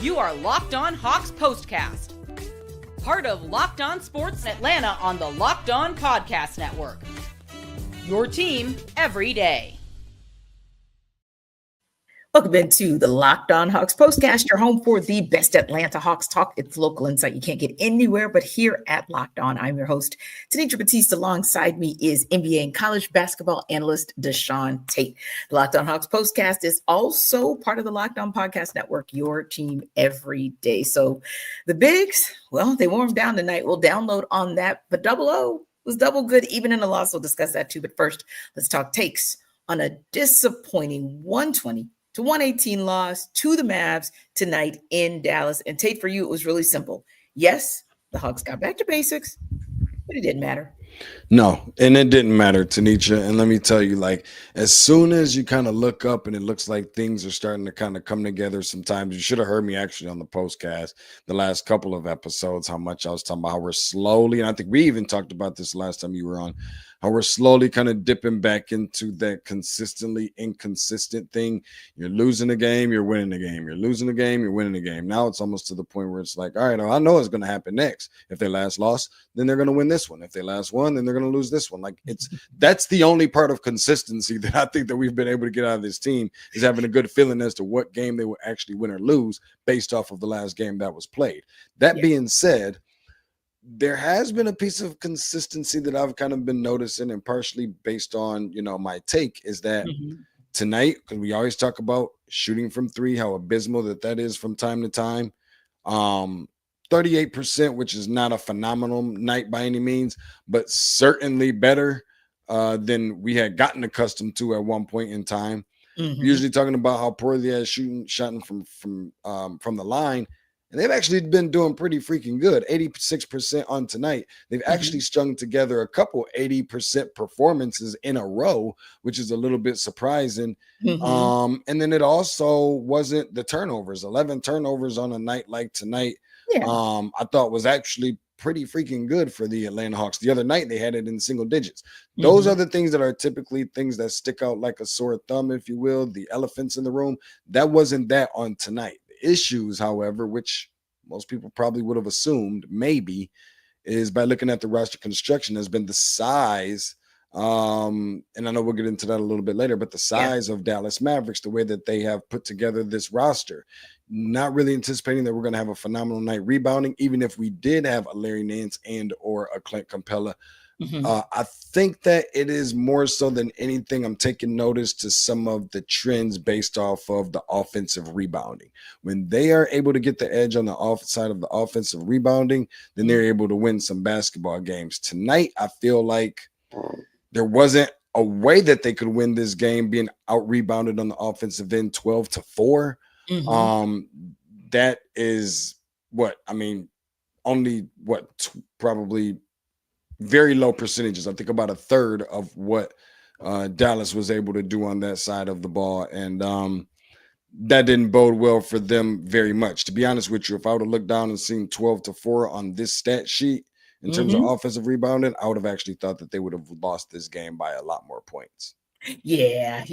You are Locked On Hawks Postcast, part of Locked On Sports Atlanta on the Locked On Podcast Network. Your team every day. Welcome into the Locked On Hawks Postcast, your home for the best Atlanta Hawks talk. It's local insight you can't get anywhere but here at Locked On. I'm your host, Tenitra. Batiste. Alongside me is NBA and college basketball analyst DeShaun Tate. The Locked On Hawks Postcast is also part of the Locked On Podcast Network, your team every day. So the Bigs, well, they warmed down tonight. We'll download on that, but double O was double good, even in a loss. We'll discuss that too. But first, let's talk takes on a disappointing 120-118 loss to the Mavs tonight in Dallas. And Tate, for you, it was really simple. Yes, the Hawks got back to basics, but it didn't matter. No, and it didn't matter, Tenitra. And let me tell you, like, as soon as you kind of look up and it looks like things are starting to kind of come together sometimes, you should have heard me actually on the postcast the last couple of episodes, how much I was talking about how we're slowly, and I think we even talked about this last time you were on, how we're slowly kind of dipping back into that consistently inconsistent thing. You're losing the game, you're winning the game. You're losing the game, you're winning the game. Now it's almost to the point where it's like, all right, I know what's going to happen next. If they last loss, then they're going to win this one. If they last one, then they're going to lose this one. Like that's the only part of consistency that I think that we've been able to get out of this team is having a good feeling as to what game they will actually win or lose based off of the last game that was played. That being said, there has been a piece of consistency that I've kind of been noticing, and partially based on, my take is that tonight, because we always talk about shooting from three, how abysmal that is from time to time. 38%, which is not a phenomenal night by any means, but certainly better than we had gotten accustomed to at one point in time. Usually talking about how poorly they had shooting from the line. And they've actually been doing pretty freaking good. 86% on tonight. They've actually strung together a couple 80% performances in a row, which is a little bit surprising. And then it also wasn't the turnovers. 11 turnovers on a night like tonight, I thought was actually pretty freaking good for the Atlanta Hawks. The other night, they had it in single digits. Those are the things that are typically things that stick out like a sore thumb, if you will, the elephants in the room. That wasn't that on tonight. Issues, however, which most people probably would have assumed maybe is by looking at the roster construction has been the size. And I know we'll get into that a little bit later, but the size of Dallas Mavericks, the way that they have put together this roster, not really anticipating that we're going to have a phenomenal night rebounding, even if we did have a Larry Nance and or a Clint Capella. I think that it is more so than anything, I'm taking notice to some of the trends based off of the offensive rebounding. When they are able to get the edge on the side of the offensive rebounding, then they're able to win some basketball games. Tonight, I feel like there wasn't a way that they could win this game being out-rebounded on the offensive end 12-4. That is probably very low percentages. I think about a third of what Dallas was able to do on that side of the ball. And that didn't bode well for them very much. To be honest with you, if I would have looked down and seen 12-4 on this stat sheet in terms of offensive rebounding, I would have actually thought that they would have lost this game by a lot more points. Like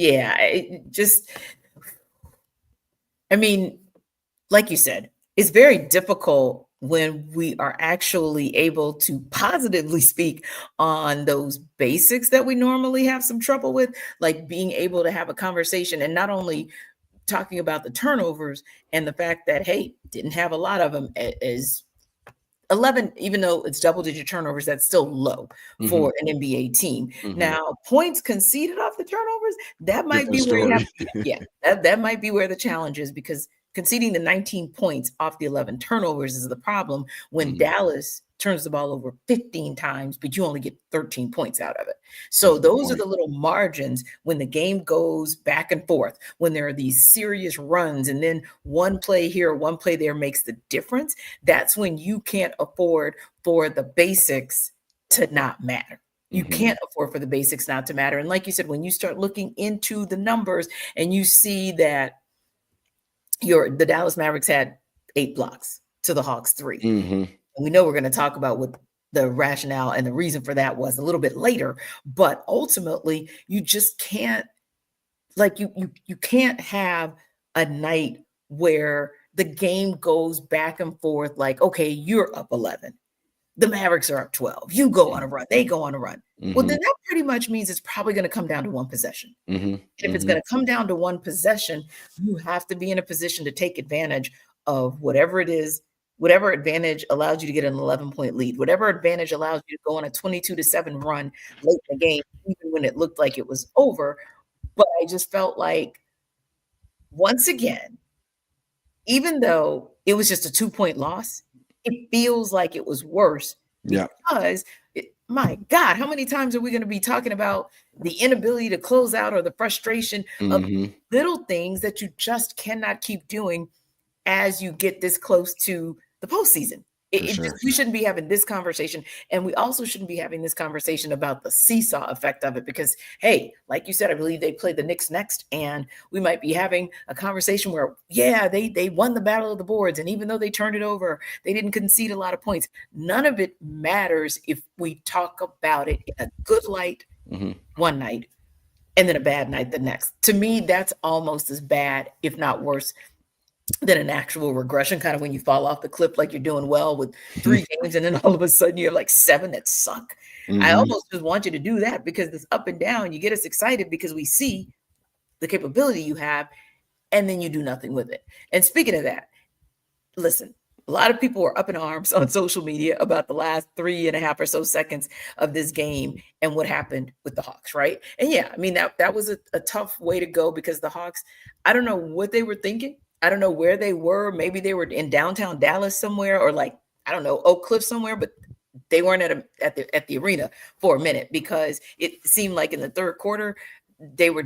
you said, it's very difficult when we are actually able to positively speak on those basics that we normally have some trouble with, like being able to have a conversation and not only talking about the turnovers and the fact that, hey, didn't have a lot of them as 11, even though it's double-digit turnovers, that's still low for an NBA team. Now, points conceded off the turnovers, that might be where you have that might be where the challenge is, because conceding the 19 points off the 11 turnovers is the problem when Dallas turns the ball over 15 times, but you only get 13 points out of it. So those are the little margins when the game goes back and forth, when there are these serious runs and then one play here, one play there makes the difference. That's when you can't afford for the basics to not matter. You can't afford for the basics not to matter. And like you said, when you start looking into the numbers and you see that the Dallas Mavericks had 8 blocks to the Hawks 3. And we know we're going to talk about what the rationale and the reason for that was a little bit later, but ultimately you just can't, like you can't have a night where the game goes back and forth like, okay, you're up 11. The Mavericks are up 12. You go on a run. They go on a run. Well, then that pretty much means it's probably going to come down to one possession. If it's going to come down to one possession, you have to be in a position to take advantage of whatever it is, whatever advantage allows you to get an 11-point lead, whatever advantage allows you to go on a 22-7 run late in the game, even when it looked like it was over. But I just felt like, once again, even though it was just a 2-point loss, it feels like it was worse because, my God, how many times are we going to be talking about the inability to close out or the frustration of little things that you just cannot keep doing as you get this close to the postseason? We shouldn't be having this conversation. And we also shouldn't be having this conversation about the seesaw effect of it because, hey, like you said, I believe they play the Knicks next. And we might be having a conversation where, they won the battle of the boards. And even though they turned it over, they didn't concede a lot of points. None of it matters if we talk about it in a good light one night and then a bad night the next. To me, that's almost as bad, if not worse, than an actual regression, kind of when you fall off the cliff like you're doing well with 3 games and then all of a sudden you have like 7 that suck. I almost just want you to do that because this up and down, you get us excited because we see the capability you have and then you do nothing with it. And speaking of that, listen, a lot of people were up in arms on social media about the last 3.5 or so seconds of this game and what happened with the Hawks, right? And yeah, I mean, that was a tough way to go because the Hawks, I don't know what they were thinking. I don't know where they were. Maybe they were in downtown Dallas somewhere or like, I don't know, Oak Cliff somewhere, but they weren't at the arena for a minute because it seemed like in the third quarter, they were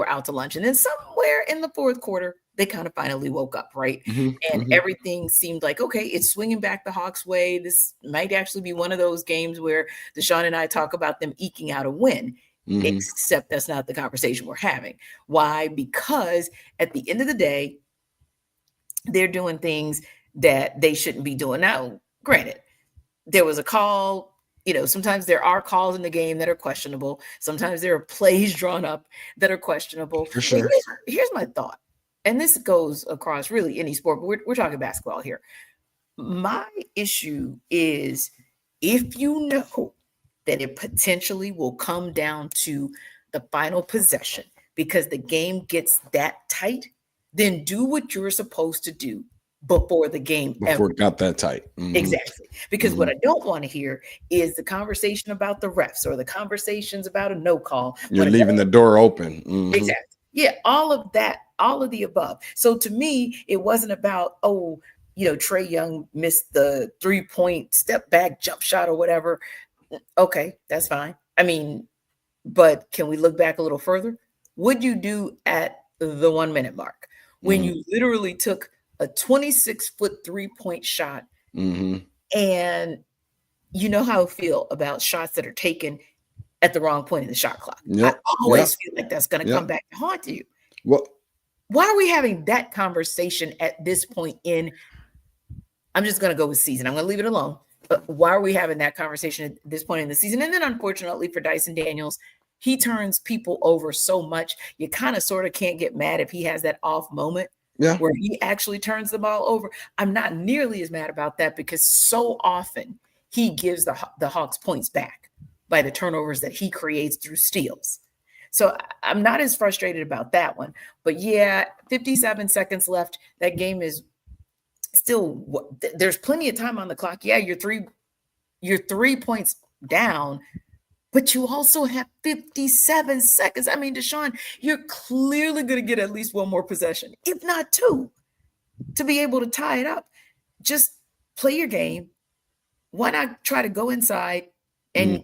out to lunch. And then somewhere in the fourth quarter, they kind of finally woke up, right? And everything seemed like, okay, it's swinging back the Hawks' way. This might actually be one of those games where DeShaun and I talk about them eking out a win. Except that's not the conversation we're having. Why? Because at the end of the day, they're doing things that they shouldn't be doing. Now, granted, there was a call, sometimes there are calls in the game that are questionable. Sometimes there are plays drawn up that are questionable. For sure. Here's my thought. And this goes across really any sport, but we're talking basketball here. My issue is if you know that it potentially will come down to the final possession because the game gets that tight, then do what you're supposed to do before the game it got that tight. Exactly. Because what I don't want to hear is the conversation about the refs or the conversations about a no call. You're leaving the door open. Exactly. Yeah, all of that, all of the above. So to me, it wasn't about, Trae Young missed the 3-point step back jump shot or whatever. Okay, that's fine. I mean, but can we look back a little further? What'd you do at the 1 minute mark when you literally took a 26-foot 3-point shot and you know how I feel about shots that are taken at the wrong point in the shot clock. I always feel like that's going to come back and haunt you. Well, why are we having that conversation at this point I'm just going to go with season. I'm going to leave it alone. But why are we having that conversation at this point in the season? And then unfortunately for Dyson Daniels, he turns people over so much. You kind of sort of can't get mad if he has that off moment where he actually turns the ball over. I'm not nearly as mad about that because so often he gives the Hawks points back by the turnovers that he creates through steals. So I'm not as frustrated about that one. But 57 seconds left. That game is still, there's plenty of time on the clock. Yeah, you're 3 points down, but you also have 57 seconds. I mean, DeShaun, you're clearly going to get at least one more possession, if not 2, to be able to tie it up. Just play your game. Why not try to go inside and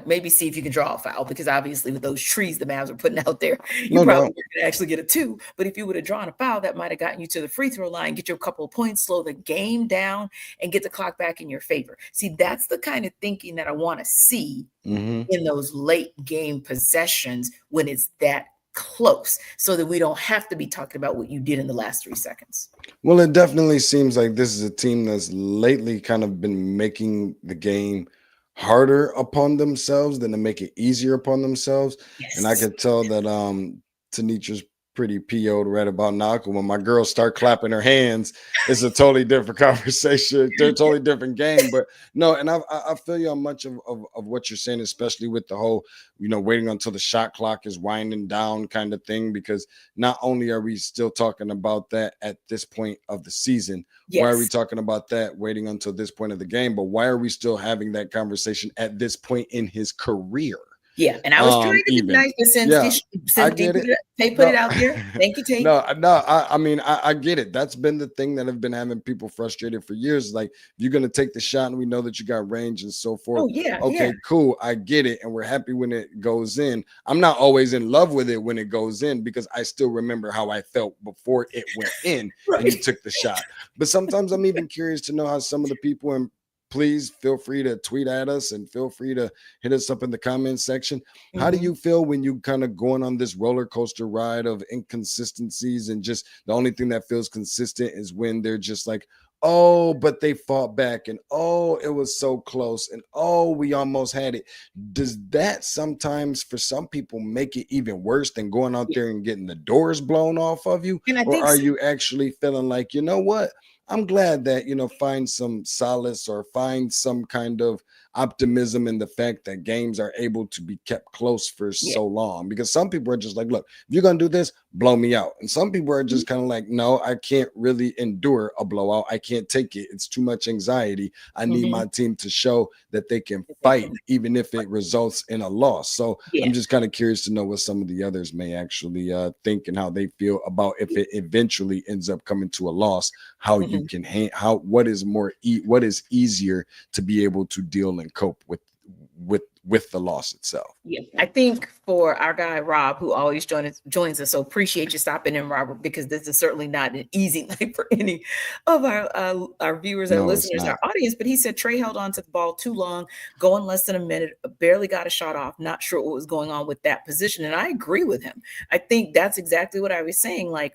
maybe see if you can draw a foul, because obviously with those trees the Mavs are putting out there, you probably weren't going to actually get a 2. But if you would have drawn a foul, that might have gotten you to the free throw line, get you a couple of points, slow the game down, and get the clock back in your favor. See, that's the kind of thinking that I want to see in those late game possessions when it's that close, so that we don't have to be talking about what you did in the last 3 seconds. Well, it definitely seems like this is a team that's lately kind of been making the game harder upon themselves than to make it easier upon themselves. Yes. And I could tell that Tenitra's pretty PO'd right about now. When my girls start clapping her hands, it's a totally different conversation. They're a totally different game. But no, and I feel you on much of what you're saying, especially with the whole, waiting until the shot clock is winding down kind of thing, because not only are we still talking about that at this point of the season, why are we talking about that waiting until this point of the game? But why are we still having that conversation at this point in his career? Yeah, and I was trying to be nice, but since I get it. They put it out there. Thank you, Tate. I mean, I get it. That's been the thing that have been having people frustrated for years. Like, you're going to take the shot and we know that you got range and so forth. Oh, yeah. Okay, cool. I get it. And we're happy when it goes in. I'm not always in love with it when it goes in, because I still remember how I felt before it went in and you took the shot. But sometimes I'm even curious to know how some of the people in, please feel free to tweet at us and feel free to hit us up in the comment section. How do you feel when you kind of going on this roller coaster ride of inconsistencies, and just the only thing that feels consistent is when they're just like, oh, but they fought back, and oh, it was so close, and oh, we almost had it? Does that sometimes for some people make it even worse than going out there and getting the doors blown off of you? Or are you actually feeling like, you know what? I'm glad that, find some solace or find some kind of optimism in the fact that games are able to be kept close for so long, because some people are just like, look, if you're going to do this, blow me out. And some people are just kind of like, no, I can't really endure a blowout. I can't take it. It's too much anxiety. I need my team to show that they can fight, even if it results in a loss. So I'm just kind of curious to know what some of the others may actually think and how they feel about if it eventually ends up coming to a loss, how you can what is easier to be able to deal and cope with the loss itself. Yeah, I think for our guy Rob, who always joins us, so appreciate you stopping in, Robert, because this is certainly not an easy night for any of our viewers, our listeners, our audience. But he said Trey held on to the ball too long, going less than a minute, barely got a shot off. Not sure what was going on with that position, and I agree with him. I think that's exactly what I was saying. Like,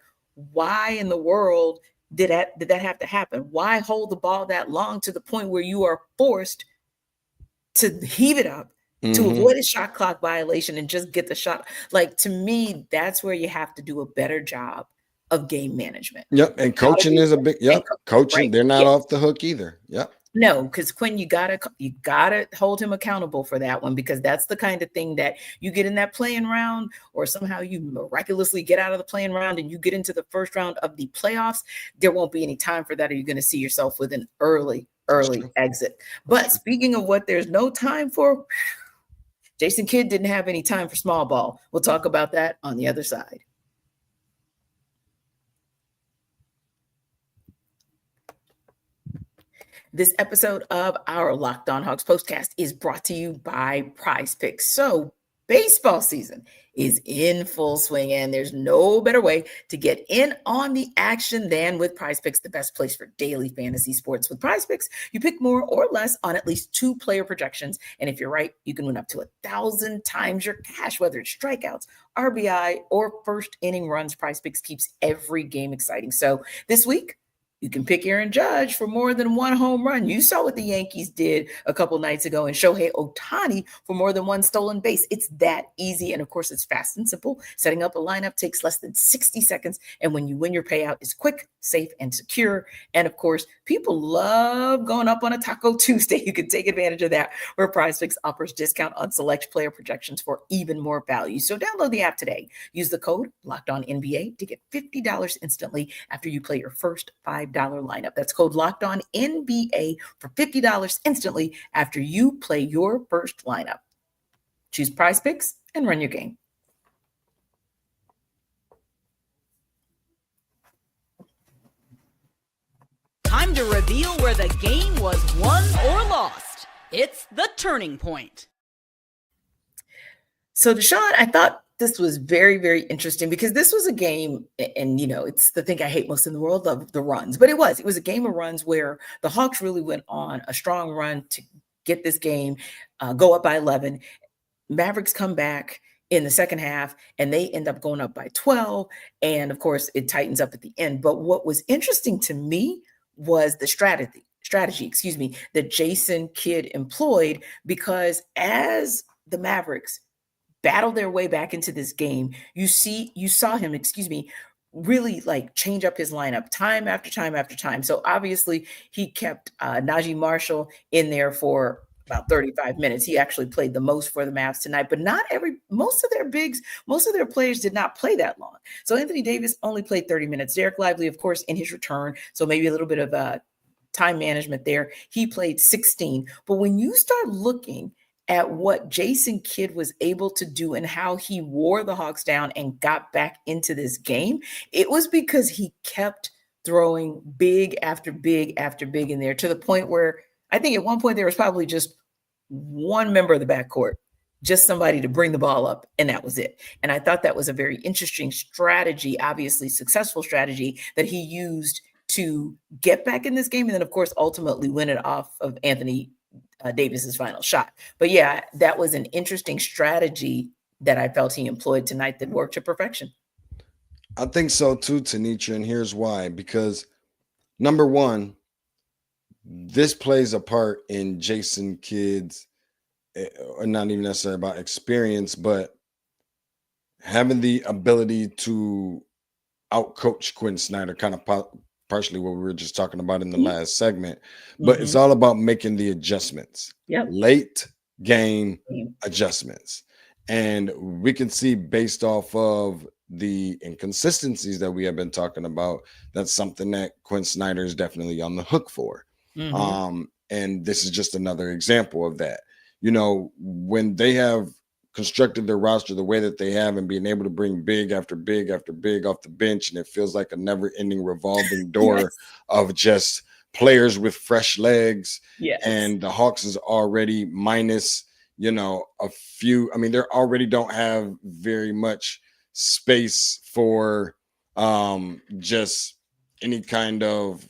why in the world did that have to happen? Why hold the ball that long to the point where you are forced to heave it up to avoid a shot clock violation and just get the shot? Like, to me, that's where you have to do a better job of game management. Yep. And coaching is a big, coaching, right. They're not off the hook either. Yep. No, because Quinn, you gotta hold him accountable for that one, because that's the kind of thing that you get in that playing round, or somehow you miraculously get out of the playing round and you get into the first round of the playoffs. There won't be any time for that, or you're going to see yourself with an early exit. But speaking of what there's no time for, Jason Kidd didn't have any time for small ball. We'll talk about that on the other side. This episode of our Locked On Hawks Postcast is brought to you by Prize Picks. So baseball season is in full swing, and there's no better way to get in on the action than with Prize Picks, the best place for daily fantasy sports. With Prize Picks, you pick more or less on at least 2 player projections, and if you're right, you can win up to 1,000 times your cash, whether it's strikeouts, RBI, or first inning runs. Prize Picks keeps every game exciting. So this week, you can pick Aaron Judge for more than 1 home run. You saw what the Yankees did a couple nights ago, and Shohei Ohtani for more than 1 stolen base. It's that easy. And of course, it's fast and simple. Setting up a lineup takes less than 60 seconds. And when you win, your payout is quick, safe, and secure. And of course, people love going up on a Taco Tuesday. You can take advantage of that, where PrizePicks offers discount on select player projections for even more value. So download the app today. Use the code LOCKEDONNBA to get $50 instantly after you play your first $5 lineup. That's code LOCKEDONNBA for $50 instantly after you play your first lineup. Choose PrizePicks and run your game. Time to reveal where the game was won or lost. It's the turning point. So DeShaun, I thought this was very, very interesting, because this was a game, and it's the thing I hate most in the world, of the runs, but it was a game of runs where the Hawks really went on a strong run to get this game, go up by 11. Mavericks come back in the second half and they end up going up by 12. And of course it tightens up at the end. But what was interesting to me was the strategy, that Jason Kidd employed, because as the Mavericks battle their way back into this game. You saw him, really like change up his lineup time after time after time. So obviously he kept Najee Marshall in there for about 35 minutes. He actually played the most for the Mavs tonight, but most of their players did not play that long. So Anthony Davis only played 30 minutes. Derek Lively, of course, in his return. So maybe a little bit of time management there. He played 16. But when you start looking at what Jason Kidd was able to do and how he wore the Hawks down and got back into this game, it was because he kept throwing big after big after big in there, to the point where I think at one point there was probably just one member of the backcourt, just somebody to bring the ball up, and that was it. And I thought that was a very interesting strategy, obviously successful strategy, that he used to get back in this game, and then of course ultimately win it off of Anthony Davis's final shot. But yeah, that was an interesting strategy that I felt he employed tonight that worked to perfection. I think so too, Tenitra, and here's why. Because number one, this plays a part in Jason Kidd's, not even necessarily about experience, but having the ability to outcoach Quinn Snyder, kind of partially what we were just talking about in the last segment. But it's all about making the adjustments. Late game adjustments. And we can see, based off of the inconsistencies that we have been talking about, that's something that Quinn Snyder is definitely on the hook for. And this is just another example of that. You know, when they have constructed their roster the way that they have and being able to bring big after big after big off the bench, and it feels like a never-ending revolving door of just players with fresh legs. And the Hawks is already minus, you know, a few. I mean, they already don't have very much space for just any kind of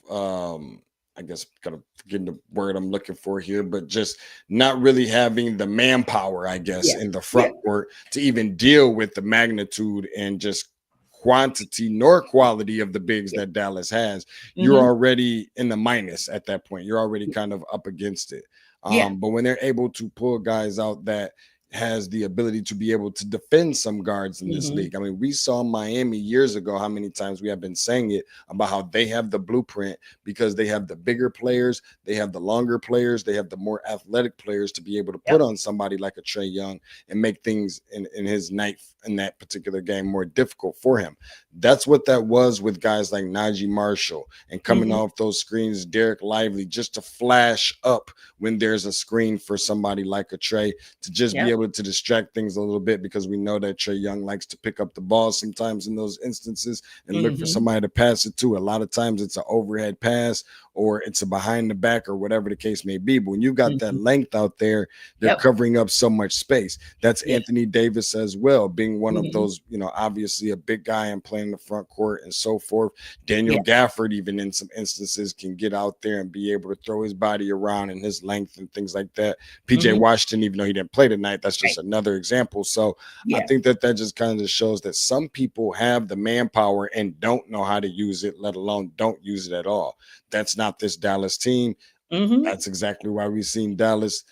I guess kind of getting the word I'm looking for here, but just not really having the manpower, I guess, in the front court to even deal with the magnitude and just quantity nor quality of the bigs that Dallas has. You're already in the minus at that point. You're already kind of up against it. But when they're able to pull guys out that has the ability to be able to defend some guards in this league. I mean, we saw Miami years ago how many times we have been saying it about how they have the blueprint because they have the bigger players, they have the longer players, they have the more athletic players to be able to put on somebody like a Trae Young and make things in his night in that particular game more difficult for him. That's what that was with guys like Najee Marshall and coming off those screens, Derek Lively, just to flash up when there's a screen for somebody like a Trae to just be able to distract things a little bit, because we know that Trae Young likes to pick up the ball sometimes in those instances and look for somebody to pass it to. A lot of times it's an overhead pass or it's a behind the back or whatever the case may be. But when you've got that length out there, they're covering up so much space. That's Anthony Davis as well, being one of those, you know, obviously a big guy and playing the front court and so forth. Daniel Gafford, even in some instances, can get out there and be able to throw his body around and his length and things like that. PJ Washington, even though he didn't play tonight, that's just another example. So I think that just kind of shows that some people have the manpower and don't know how to use it, let alone don't use it at all. That's not this Dallas team. That's exactly why we've seen Dallas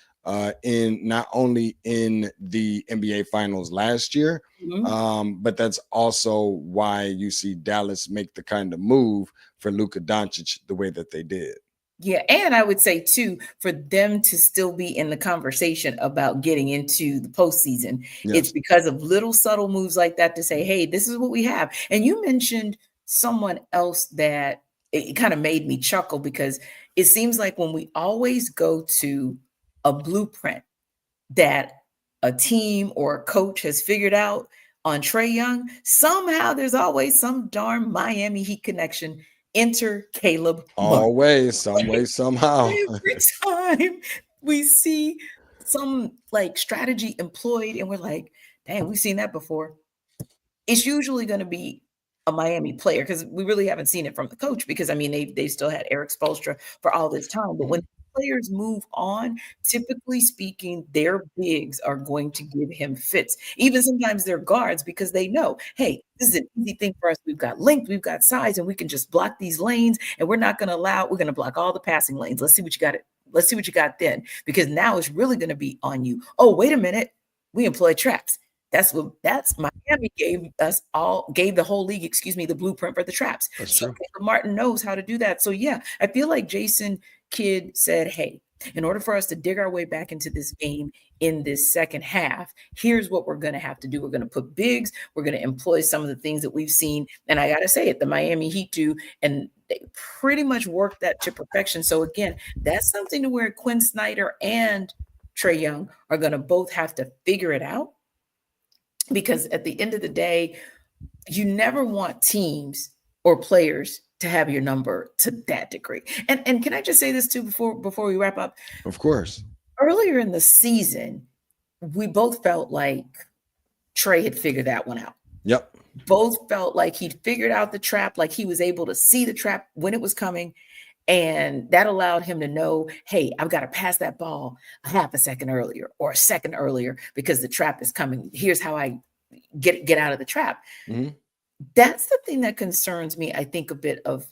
in not only in the NBA Finals last year, but that's also why you see Dallas make the kind of move for Luka Doncic the way that they did. Yeah, and I would say, too, for them to still be in the conversation about getting into the postseason, it's because of little subtle moves like that to say, hey, this is what we have. And you mentioned someone else that it kind of made me chuckle, because it seems like when we always go to a blueprint that a team or a coach has figured out on Trae Young, somehow there's always some darn Miami Heat connection. Enter Caleb. Always, some way, somehow. Every time we see some like strategy employed and we're like, dang, we've seen that before, it's usually going to be a Miami player, because we really haven't seen it from the coach, because I mean they still had Eric Spoelstra for all this time. But when players move on, typically speaking, their bigs are going to give him fits, even sometimes their guards, because they know, hey, this is an easy thing for us. We've got length, we've got size, and we can just block these lanes, and we're going to block all the passing lanes. Let's see what you got. Let's see what you got then, because now it's really going to be on you. Oh, wait a minute. We employ traps. That's Miami gave the whole league, the blueprint for the traps. That's So true. Martin knows how to do that. So yeah, I feel like Jason Kidd said, hey, in order for us to dig our way back into this game in this second half, here's what we're going to have to do. We're going to put bigs. We're going to employ some of the things that we've seen. And I got to say it, the Miami Heat do, and they pretty much worked that to perfection. So again, that's something to where Quinn Snyder and Trae Young are going to both have to figure it out. Because at the end of the day, you never want teams or players to have your number to that degree. And can I just say this too before we wrap up? Of course. Earlier in the season, we both felt like Trae had figured that one out. Yep. Both felt like he'd figured out the trap, like he was able to see the trap when it was coming. And that allowed him to know, hey, I've got to pass that ball a half a second earlier or a second earlier because the trap is coming. Here's how I get out of the trap. Mm-hmm. That's the thing that concerns me, I think, a bit of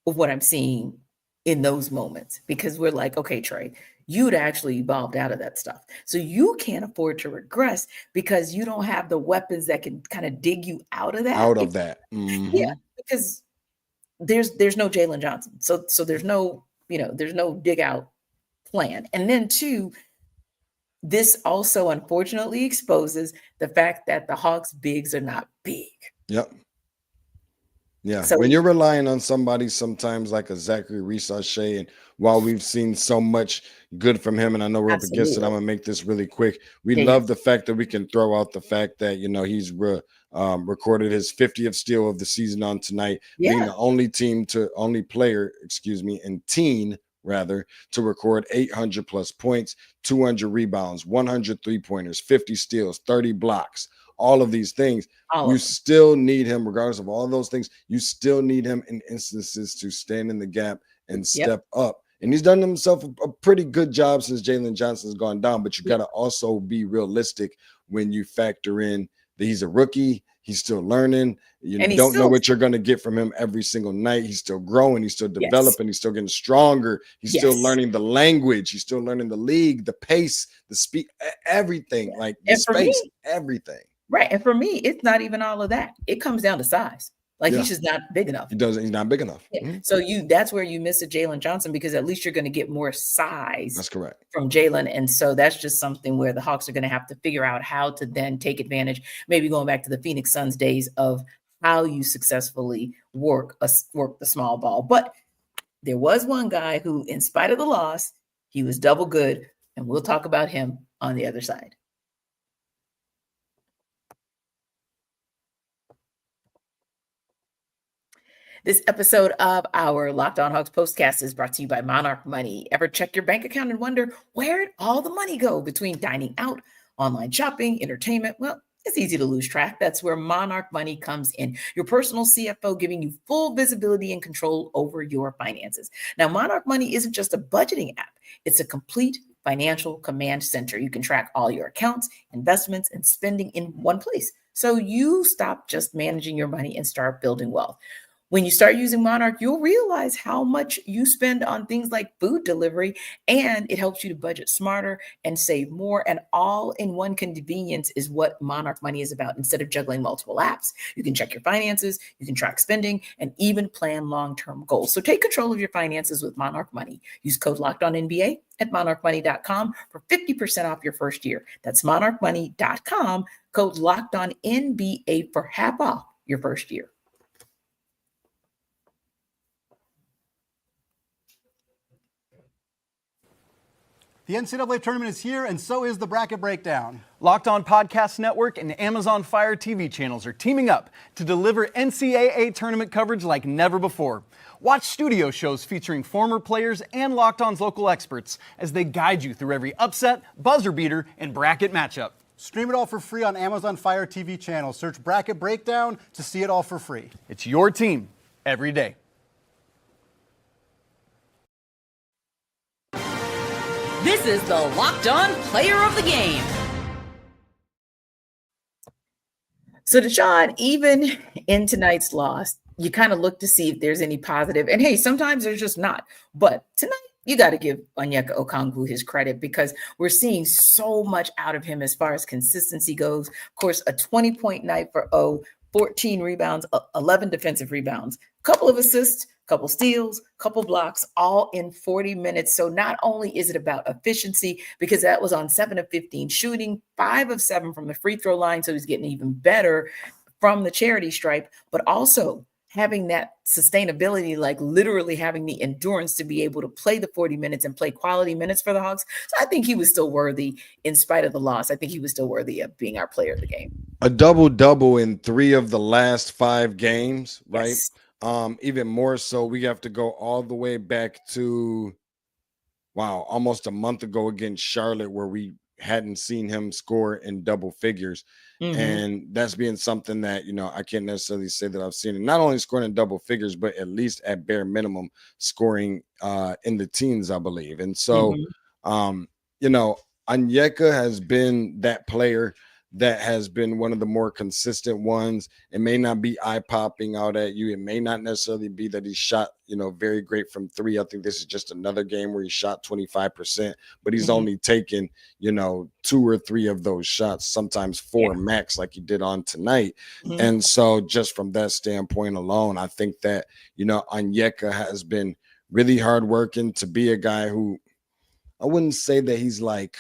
what I'm seeing in those moments, because we're like, okay, Trae, you'd actually evolved out of that stuff. So you can't afford to regress because you don't have the weapons that can kind of dig you out of that. Mm-hmm. Yeah, because there's no Jalen Johnson. So there's no dig out plan. And then two, this also unfortunately exposes the fact that the Hawks bigs are not big. Yep. Yeah. So when you're relying on somebody sometimes like a Zachary Reese-Shea, and while we've seen so much good from him, and I know we're up against it, I'm going to make this really quick. We love the fact that we can throw out the fact that, he's recorded his 50th steal of the season on tonight, being the only player, and teen rather, to record 800 plus points, 200 rebounds, 100 3-pointers, 50 steals, 30 blocks, all of these things. You still need him, regardless of all those things. You still need him in instances to stand in the gap and step up. And he's done himself a pretty good job since Jalen Johnson's gone down. But you got to also be realistic when you factor in that he's a rookie. He's still learning. You don't know what you're going to get from him every single night. He's still growing. He's still developing. He's still getting stronger. He's still learning the language. He's still learning the league, the pace, the speed, everything, like the space, everything. Right. And for me, it's not even all of that. It comes down to size. Like he's just not big enough. He's not big enough. Yeah. Mm-hmm. So that's where you miss a Jalen Johnson, because at least you're going to get more size. That's correct. From Jalen. And so that's just something where the Hawks are going to have to figure out how to then take advantage, maybe going back to the Phoenix Suns days, of how you successfully work the small ball. But there was one guy who, in spite of the loss, he was double good. And we'll talk about him on the other side. This episode of our Locked On Hawks Postcast is brought to you by Monarch Money. Ever check your bank account and wonder where'd all the money go between dining out, online shopping, entertainment? Well, it's easy to lose track. That's where Monarch Money comes in. Your personal CFO, giving you full visibility and control over your finances. Now, Monarch Money isn't just a budgeting app. It's a complete financial command center. You can track all your accounts, investments, and spending in one place. So you stop just managing your money and start building wealth. When you start using Monarch, you'll realize how much you spend on things like food delivery, and it helps you to budget smarter and save more. And all in one convenience is what Monarch Money is about. Instead of juggling multiple apps, you can check your finances, you can track spending, and even plan long-term goals. So take control of your finances with Monarch Money. Use code LOCKEDONNBA at monarchmoney.com for 50% off your first year. That's monarchmoney.com, code LOCKEDONNBA for half off your first year. The NCAA tournament is here, and so is the Bracket Breakdown. Locked On Podcast Network and Amazon Fire TV channels are teaming up to deliver NCAA tournament coverage like never before. Watch studio shows featuring former players and Locked On's local experts as they guide you through every upset, buzzer beater, and bracket matchup. Stream it all for free on Amazon Fire TV channel. Search Bracket Breakdown to see it all for free. It's your team every day. This is the Locked On Player of the Game. So DeShaun, even in tonight's loss, you kind of look to see if there's any positive. And hey, sometimes there's just not. But tonight, you got to give Onyeka Okongwu his credit because we're seeing so much out of him as far as consistency goes. Of course, a 20-point night for O, 14 rebounds, 11 defensive rebounds, couple of assists, couple steals, couple blocks, all in 40 minutes. So not only is it about efficiency, because that was on 7 of 15 shooting, 5 of 7 from the free throw line. So he's getting even better from the charity stripe, but also having that sustainability, like literally having the endurance to be able to play the 40 minutes and play quality minutes for the Hawks. So I think he was still worthy in spite of the loss. I think he was still worthy of being our player of the game. A double-double in 3 of the last 5 games, right? Yes. Even more so, we have to go all the way back to, almost a month ago against Charlotte, where we hadn't seen him score in double figures. And that's being something that, I can't necessarily say that I've seen him not only scoring in double figures, but at least at bare minimum scoring in the teens, I believe. And so, Onyeka has been that player that has been one of the more consistent ones. It may not be eye-popping out at you. It may not necessarily be that he shot, very great from 3. I think this is just another game where he shot 25%, but he's only taken, 2 or 3 of those shots, sometimes 4 max, like he did on tonight. And so just from that standpoint alone, I think that, Onyeka has been really hardworking to be a guy who, I wouldn't say that he's like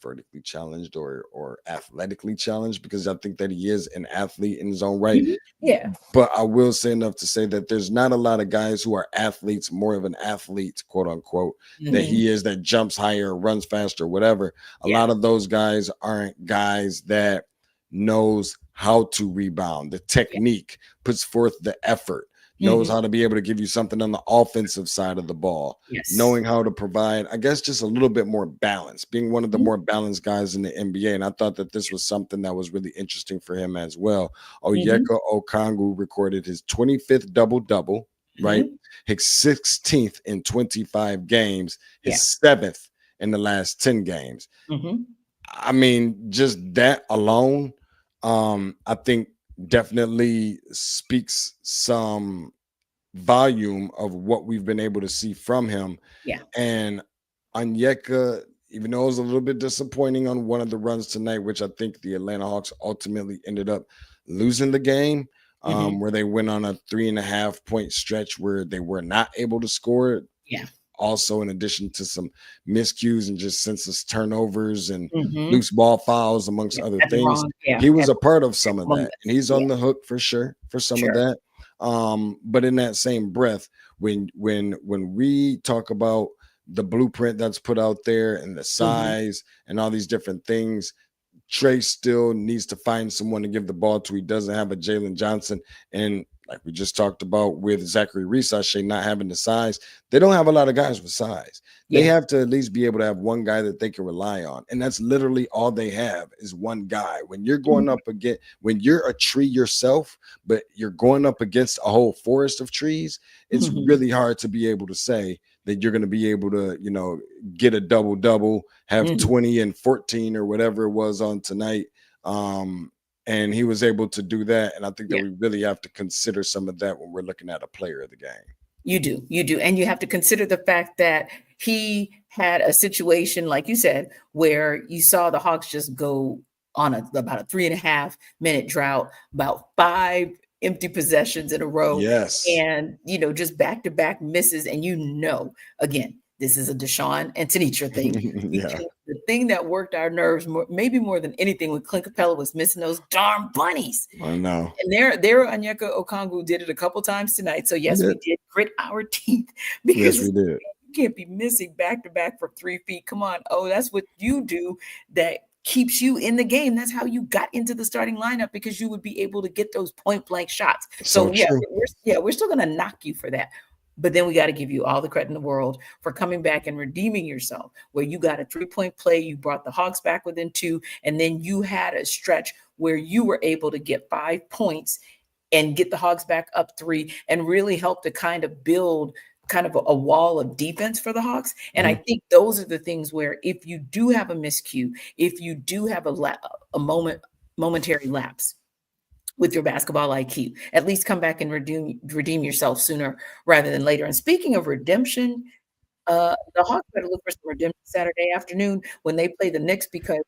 vertically challenged or athletically challenged, because I think that he is an athlete in his own right. Yeah. But I will say enough to say that there's not a lot of guys who are athletes, more of an athlete, quote unquote, that he is, that jumps higher, runs faster, whatever. A lot of those guys aren't guys that knows how to rebound, the technique, puts forth the effort, knows how to be able to give you something on the offensive side of the ball, knowing how to provide, I guess, just a little bit more balance, being one of the more balanced guys in the NBA. And I thought that this was something that was really interesting for him as well. Onyeka Okongwu recorded his 25th double-double, right? His 16th in 25 games, his 7th in the last 10 games. I mean, just that alone, I think definitely speaks some volume of what we've been able to see from him. And Onyeka, even though it was a little bit disappointing on one of the runs tonight, which I think the Atlanta Hawks ultimately ended up losing the game, where they went on a 3.5 point stretch where they were not able to score. Also, in addition to some miscues and just senseless turnovers and loose ball fouls, amongst other things, he was a part of some of that, and he's on the hook for sure for some of that. But in that same breath, when we talk about the blueprint that's put out there and the size and all these different things, Trey still needs to find someone to give the ball to. He doesn't have a Jalen Johnson, and like we just talked about with Zachary Risashe not having the size, they don't have a lot of guys with size. They have to at least be able to have one guy that they can rely on. And that's literally all they have is one guy. When you're going up against, when you're a tree yourself, but you're going up against a whole forest of trees, it's really hard to be able to say that you're going to be able to, get a double-double, have 20 and 14 or whatever it was on tonight. And he was able to do that. And I think that we really have to consider some of that when we're looking at a player of the game. You do. And you have to consider the fact that he had a situation, like you said, where you saw the Hawks just go on about a 3.5 minute drought, about 5 empty possessions in a row. And, just back-to-back misses. And again, this is a DeShaun and Tenitra thing. The thing that worked our nerves maybe more than anything when Clint Capella was missing those darn bunnies. I know. And there Onyeka Okongwu did it a couple times tonight. So yes, we did grit our teeth because we did. You can't be missing back-to-back for 3 feet. Come on. Oh, that's what you do that keeps you in the game. That's how you got into the starting lineup, because you would be able to get those point-blank shots. So we're still going to knock you for that. But then we got to give you all the credit in the world for coming back and redeeming yourself, where you got a 3-point play, you brought the Hawks back within 2, and then you had a stretch where you were able to get 5 points and get the Hawks back up 3 and really help to kind of build kind of a wall of defense for the Hawks. And I think those are the things where if you do have a miscue, if you do have a momentary lapse with your basketball IQ, at least come back and redeem yourself sooner rather than later. And speaking of redemption, The Hawks better look for some redemption Saturday afternoon when they play the Knicks, because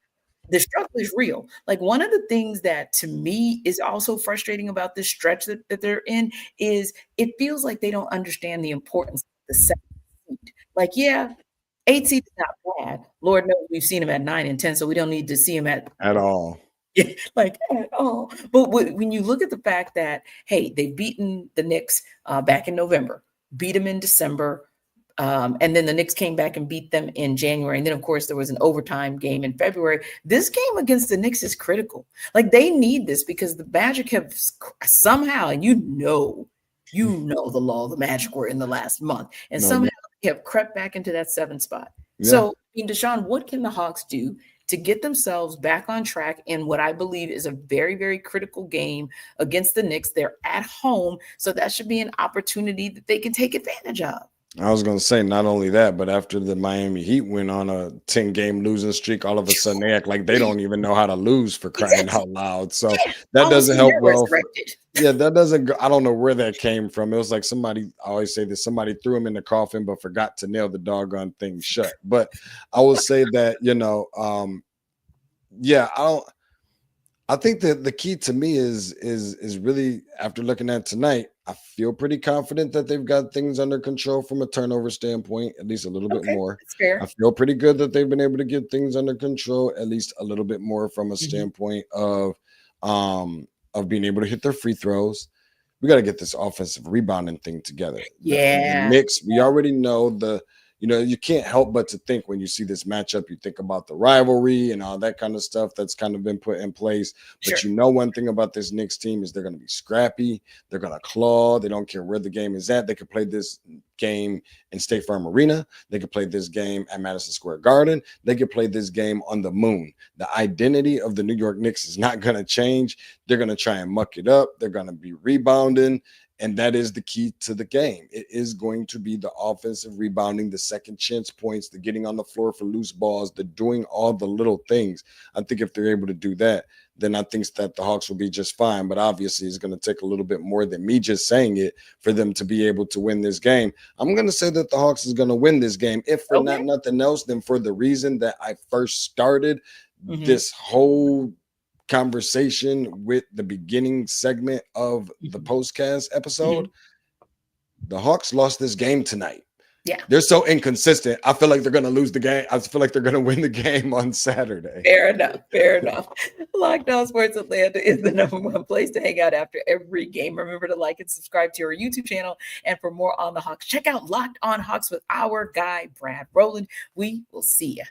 the struggle is real. Like, one of the things that to me is also frustrating about this stretch that they're in is it feels like they don't understand the importance of the 7th seed. Like, yeah, 8 seed is not bad. Lord knows we've seen him at 9 and 10, so we don't need to see him at all. like at all. But when you look at the fact that, hey, they've beaten the Knicks back in November, beat them in December, and then the Knicks came back and beat them in January. And then, of course, there was an overtime game in February. This game against the Knicks is critical. Like, they need this because the Magic have somehow, and you know the law of the Magic were in the last month, and somehow they have crept back into that 7th spot. Yeah. So, DeShaun, what can the Hawks do to get themselves back on track in what I believe is a very, very critical game against the Knicks? They're at home, so that should be an opportunity that they can take advantage of. I was going to say, not only that, but after the Miami Heat went on a 10-game losing streak, all of a sudden they act like they don't even know how to lose, for crying out loud. So that doesn't help well. That doesn't go. I don't know where that came from. It was like somebody, I always say this, somebody threw him in the coffin but forgot to nail the doggone thing shut. But I will say that, I think that the key to me is really, after looking at tonight, I feel pretty confident that they've got things under control from a turnover standpoint, at least a little bit more. That's fair. I feel pretty good that they've been able to get things under control, at least a little bit more from a standpoint of being able to hit their free throws. We got to get this offensive rebounding thing together. Yeah. The Knicks, we already know you can't help but to think, when you see this matchup, you think about the rivalry and all that kind of stuff that's kind of been put in place. But one thing about this Knicks team is they're going to be scrappy. They're going to claw. They don't care where the game is at. They could play this game in State Farm Arena. They could play this game at Madison Square Garden. They could play this game on the moon. The identity of the New York Knicks is not going to change. They're going to try and muck it up. They're going to be rebounding. And that is the key to the game. It is going to be the offensive rebounding, the second chance points, the getting on the floor for loose balls, the doing all the little things. I think if they're able to do that, then I think that the Hawks will be just fine. But obviously, it's going to take a little bit more than me just saying it for them to be able to win this game. I'm going to say that the Hawks is going to win this game, if for nothing else, then for the reason that I first started this whole conversation with the beginning segment of the Postcast episode. The Hawks lost this game tonight. Yeah. They're so inconsistent. I feel like they're going to lose the game. I feel like they're going to win the game on Saturday. Fair enough. Locked On Sports Atlanta is the #1 place to hang out after every game. Remember to like and subscribe to our YouTube channel. And for more on the Hawks, check out Locked On Hawks with our guy, Brad Rowland. We will see you